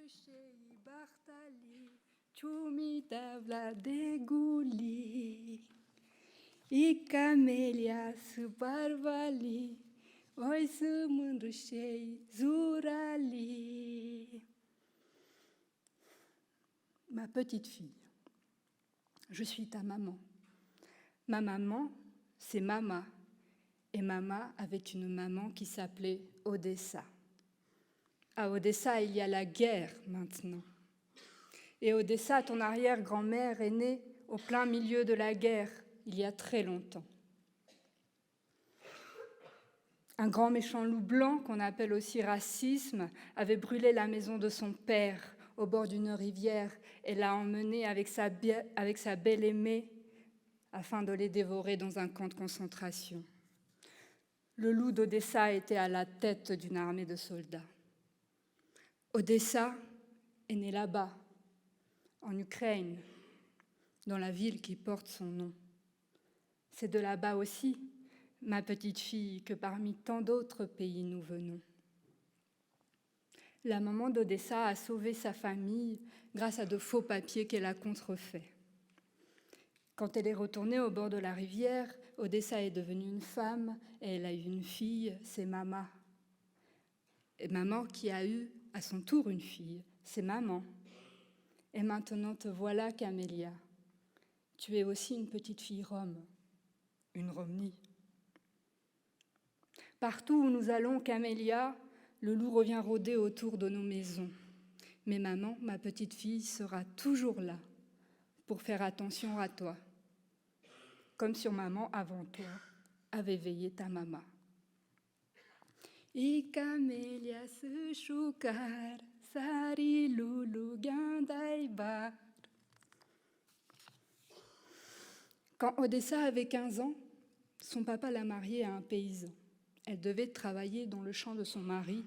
mândrâșei Bartali, ciumi davla de guli, I camelia su barbali, oi su mândrâșei zurali. Ma petite fille, je suis ta maman. Ma maman, c'est Mama. Et Mama avait une maman qui s'appelait Odessa. À Odessa, il y a la guerre maintenant. Et Odessa, ton arrière-grand-mère, est née au plein milieu de la guerre, il y a très longtemps. Un grand méchant loup blanc, qu'on appelle aussi racisme, avait brûlé la maison de son père au bord d'une rivière et l'a emmené avec sa belle aimée afin de les dévorer dans un camp de concentration. Le loup d'Odessa était à la tête d'une armée de soldats. Odessa est née là-bas, en Ukraine, dans la ville qui porte son nom. C'est de là-bas aussi, ma petite fille, que parmi tant d'autres pays nous venons. La maman d'Odessa a sauvé sa famille grâce à de faux papiers qu'elle a contrefaits. Quand elle est retournée au bord de la rivière, Odessa est devenue une femme et elle a eu une fille, c'est Mama. Et Maman qui a eu à son tour une fille, c'est Maman. Et maintenant te voilà, Camélia. Tu es aussi une petite fille rome, une Romnie. Partout où nous allons, Camélia, le loup revient rôder autour de nos maisons. Mais Maman, ma petite fille, sera toujours là pour faire attention à toi. Comme sur Maman avant toi avait veillé ta maman. I camelia se choucar, sari loulou gandaibar. Quand Odessa avait 15 ans, son papa l'a mariée à un paysan. Elle devait travailler dans le champ de son mari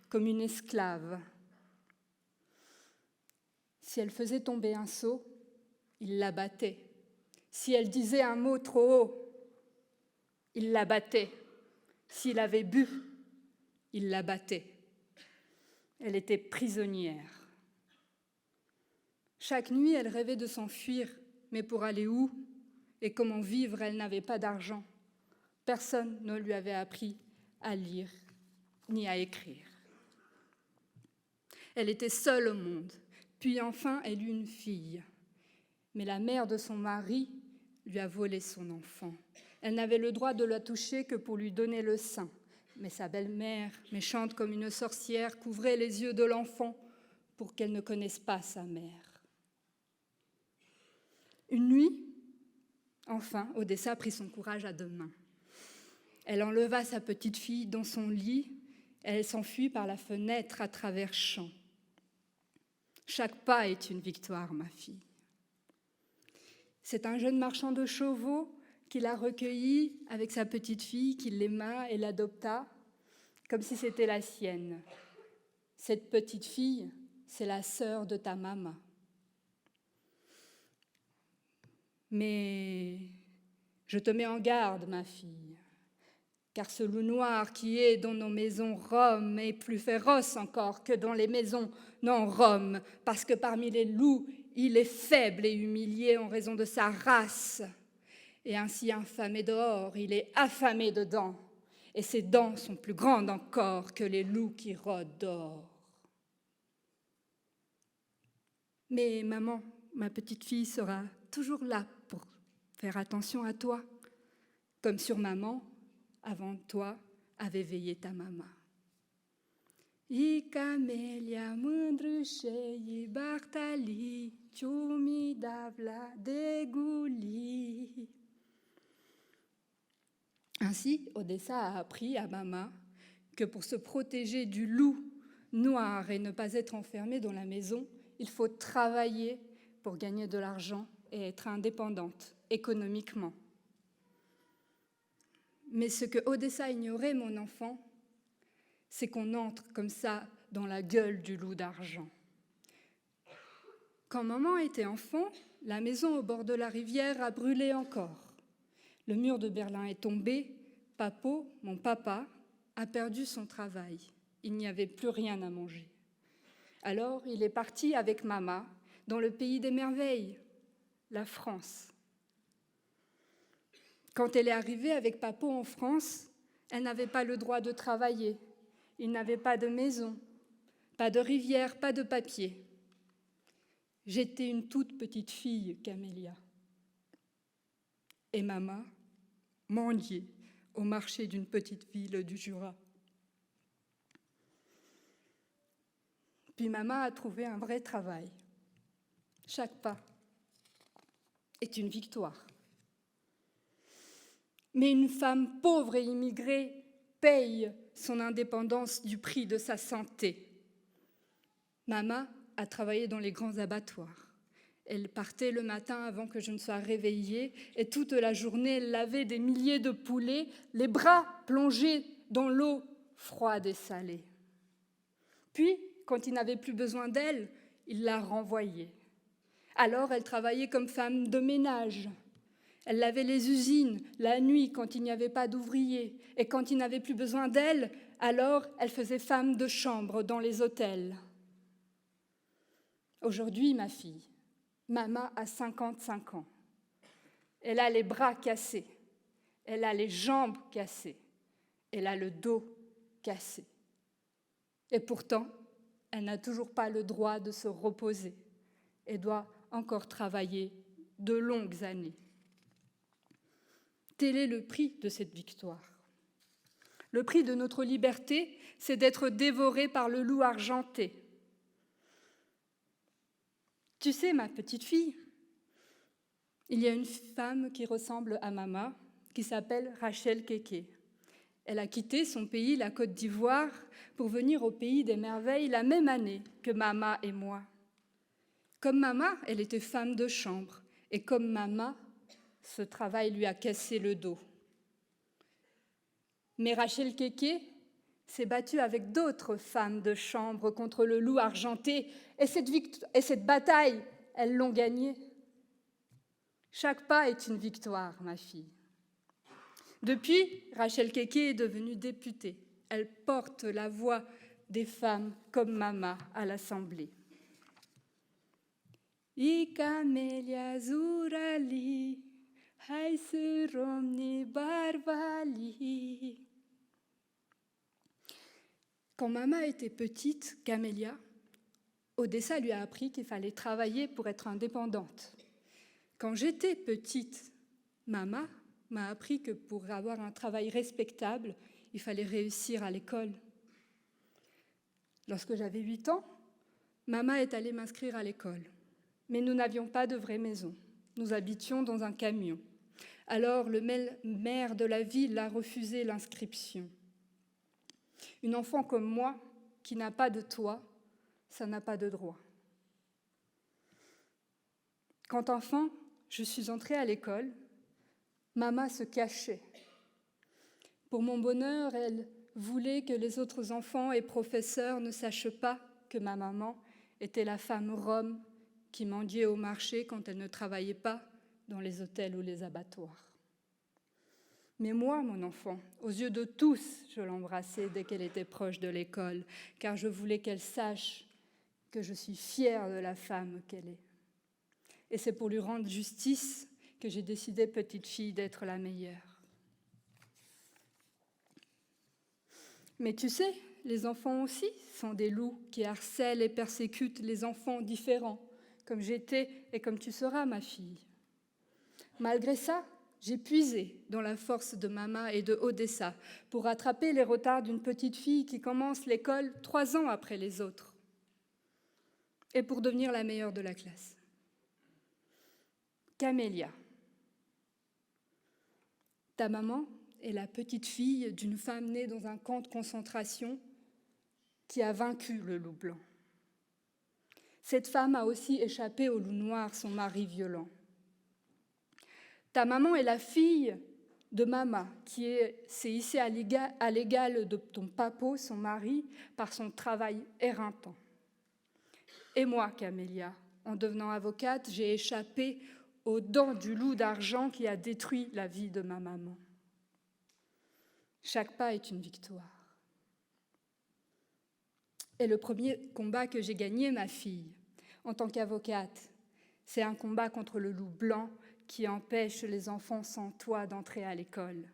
comme une esclave. Si elle faisait tomber un seau, il la battait. Si elle disait un mot trop haut, il la battait. S'il avait bu, il la battait. Elle était prisonnière. Chaque nuit, elle rêvait de s'enfuir, mais pour aller où et comment vivre, elle n'avait pas d'argent. Personne ne lui avait appris à lire ni à écrire. Elle était seule au monde. Puis enfin, elle eut une fille. Mais la mère de son mari lui a volé son enfant. Elle n'avait le droit de la toucher que pour lui donner le sein. Mais sa belle-mère, méchante comme une sorcière, couvrait les yeux de l'enfant pour qu'elle ne connaisse pas sa mère. Une nuit, enfin, Odessa prit son courage à deux mains. Elle enleva sa petite fille dans son lit et elle s'enfuit par la fenêtre à travers champs. Chaque pas est une victoire, ma fille. C'est un jeune marchand de chevaux qui l'a recueillie avec sa petite fille, qui l'aima et l'adopta comme si c'était la sienne. Cette petite fille, c'est la sœur de ta maman. Mais je te mets en garde, ma fille, car ce loup noir qui est dans nos maisons roms est plus féroce encore que dans les maisons non roms, parce que parmi les loups, il est faible et humilié en raison de sa race. Et ainsi infamé dehors, il est affamé dedans. Et ses dents sont plus grandes encore que les loups qui rôdent dehors. Mais maman, ma petite fille sera toujours là pour faire attention à toi, comme sur maman, avant toi, avait veillé ta maman. I camelia mândrâșei Bartali, ciumi davla de guli. Ainsi, Odessa a appris à Mama que pour se protéger du loup noir et ne pas être enfermée dans la maison, il faut travailler pour gagner de l'argent et être indépendante économiquement. Mais ce que Odessa ignorait, mon enfant, c'est qu'on entre comme ça dans la gueule du loup d'argent. Quand maman était enfant, la maison au bord de la rivière a brûlé encore. Le mur de Berlin est tombé, Papo, mon papa, a perdu son travail. Il n'y avait plus rien à manger. Alors, il est parti avec Mama dans le pays des merveilles, la France. Quand elle est arrivée avec Papo en France, elle n'avait pas le droit de travailler. Il n'avait pas de maison, pas de rivière, pas de papier. J'étais une toute petite fille, Camélia. Et Mama mendiait au marché d'une petite ville du Jura. Puis Mama a trouvé un vrai travail. Chaque pas est une victoire. Mais une femme pauvre et immigrée paye son indépendance du prix de sa santé. Mama a travaillé dans les grands abattoirs. Elle partait le matin avant que je ne sois réveillée et toute la journée, elle lavait des milliers de poulets, les bras plongés dans l'eau froide et salée. Puis, quand il n'avait plus besoin d'elle, il la renvoyait. Alors, elle travaillait comme femme de ménage. Elle lavait les usines la nuit quand il n'y avait pas d'ouvriers. Et quand il n'avait plus besoin d'elle, alors elle faisait femme de chambre dans les hôtels. Aujourd'hui, ma fille, Mama a 55 ans. Elle a les bras cassés, elle a les jambes cassées, elle a le dos cassé. Et pourtant, elle n'a toujours pas le droit de se reposer et doit encore travailler de longues années. Tel est le prix de cette victoire. Le prix de notre liberté, c'est d'être dévoré par le loup argenté. Tu sais, ma petite fille, il y a une femme qui ressemble à Mama, qui s'appelle Rachel Keke. Elle a quitté son pays, la Côte d'Ivoire, pour venir au pays des merveilles la même année que Mama et moi. Comme Mama, elle était femme de chambre, et comme Mama, ce travail lui a cassé le dos. Mais Rachel Keke s'est battue avec d'autres femmes de chambre contre le loup argenté, et cette bataille, elles l'ont gagnée. Chaque pas est une victoire, ma fille. Depuis, Rachel Keke est devenue députée. Elle porte la voix des femmes comme Mama à l'Assemblée. Camélia zurali, romni barbali. Quand Mama était petite, Camélia, Odessa lui a appris qu'il fallait travailler pour être indépendante. Quand j'étais petite, Mama m'a appris que pour avoir un travail respectable, il fallait réussir à l'école. Lorsque j'avais 8 ans, Mama est allée m'inscrire à l'école. Mais nous n'avions pas de vraie maison. Nous habitions dans un camion. Alors le maire de la ville a refusé l'inscription. Une enfant comme moi, qui n'a pas de toit, ça n'a pas de droit. Quand enfant, je suis entrée à l'école, Mama se cachait. Pour mon bonheur, elle voulait que les autres enfants et professeurs ne sachent pas que ma maman était la femme rome qui mendiait au marché quand elle ne travaillait pas dans les hôtels ou les abattoirs. Mais moi, mon enfant, aux yeux de tous, je l'embrassais dès qu'elle était proche de l'école, car je voulais qu'elle sache que je suis fière de la femme qu'elle est. Et c'est pour lui rendre justice que j'ai décidé, petite fille, d'être la meilleure. Mais tu sais, les enfants aussi sont des loups qui harcèlent et persécutent les enfants différents, comme j'étais et comme tu seras, ma fille. Malgré ça, j'ai puisé dans la force de Mama et de Odessa pour rattraper les retards d'une petite fille qui commence l'école 3 ans après les autres et pour devenir la meilleure de la classe. Camélia, ta maman est la petite fille d'une femme née dans un camp de concentration qui a vaincu le loup blanc. Cette femme a aussi échappé au loup noir, son mari violent. Ta maman est la fille de Mama, qui s'est hissée à l'égal de ton papo, son mari, par son travail éreintant. Et moi, Camélia, en devenant avocate, j'ai échappé aux dents du loup d'argent qui a détruit la vie de ma maman. Chaque pas est une victoire. est le premier combat que j'ai gagné, ma fille, en tant qu'avocate. C'est un combat contre le loup blanc qui empêche les enfants sans toit d'entrer à l'école.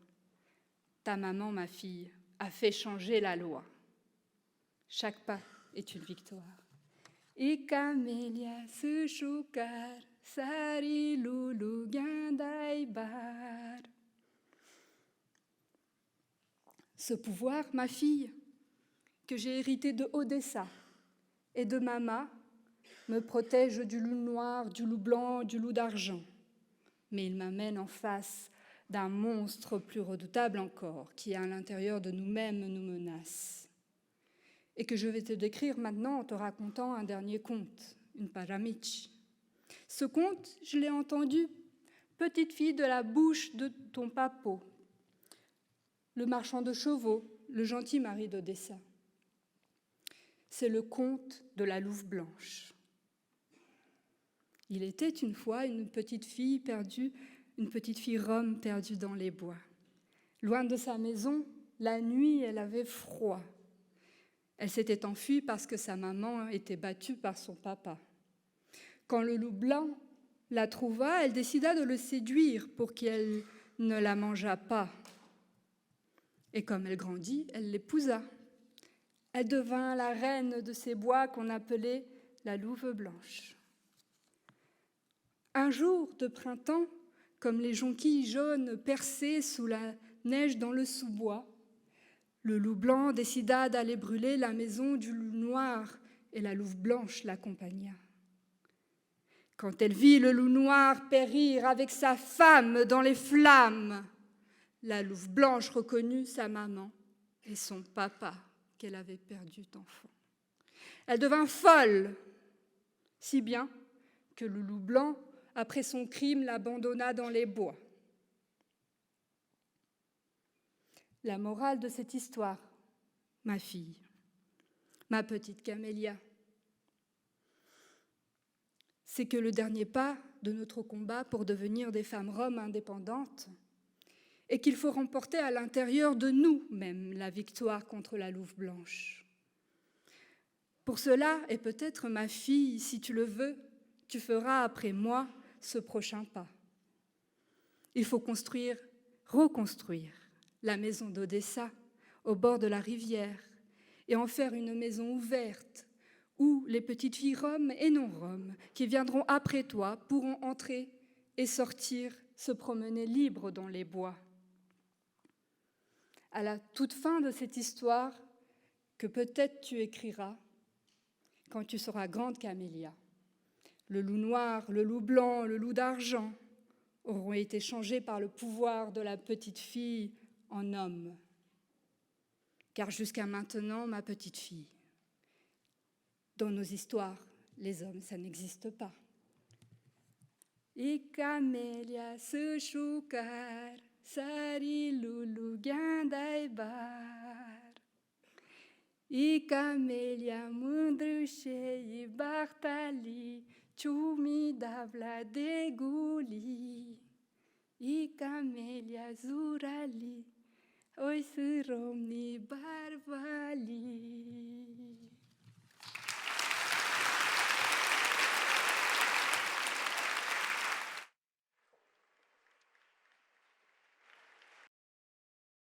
Ta maman, ma fille, a fait changer la loi. Chaque pas est une victoire. I camélia se chocar, sari loulou guindai bar. Ce pouvoir, ma fille, que j'ai hérité de Odessa et de Mama, me protège du loup noir, du loup blanc, du loup d'argent. Mais il m'amène en face d'un monstre plus redoutable encore, qui à l'intérieur de nous-mêmes nous menace. Et que je vais te décrire maintenant en te racontant un dernier conte, une paramich. Ce conte, je l'ai entendu, petite fille de la bouche de ton papo, le marchand de chevaux, le gentil mari d'Odessa. C'est le conte de la louve blanche. Il était une fois une petite fille perdue, une petite fille rome perdue dans les bois. Loin de sa maison, la nuit, elle avait froid. Elle s'était enfuie parce que sa maman était battue par son papa. Quand le loup blanc la trouva, elle décida de le séduire pour qu'elle ne la mangeât pas. Et comme elle grandit, elle l'épousa. Elle devint la reine de ces bois qu'on appelait la louve blanche. Un jour de printemps, comme les jonquilles jaunes percées sous la neige dans le sous-bois, le loup blanc décida d'aller brûler la maison du loup noir et la louve blanche l'accompagna. Quand elle vit le loup noir périr avec sa femme dans les flammes, la louve blanche reconnut sa maman et son papa qu'elle avait perdu enfant. Elle devint folle, si bien que le loup blanc, après son crime, l'abandonna dans les bois. La morale de cette histoire, ma fille, ma petite Camélia, c'est que le dernier pas de notre combat pour devenir des femmes roms indépendantes est qu'il faut remporter à l'intérieur de nous-mêmes la victoire contre la louve blanche. Pour cela, et peut-être ma fille, si tu le veux, tu feras après moi ce prochain pas. Il faut reconstruire la maison d'Odessa au bord de la rivière et en faire une maison ouverte où les petites filles roms et non roms qui viendront après toi pourront entrer et sortir, se promener libres dans les bois. À la toute fin de cette histoire, que peut-être tu écriras quand tu seras grande, Camélia, le loup noir, le loup blanc, le loup d'argent auront été changés par le pouvoir de la petite fille en homme. Car jusqu'à maintenant, ma petite fille, dans nos histoires, les hommes, ça n'existe pas. I Camélia se chocar, sari loulou guindai bar. I Camélia mândrâșei bartali, ciumi davla deguli. I Camélia zurali, oi săromni barbali.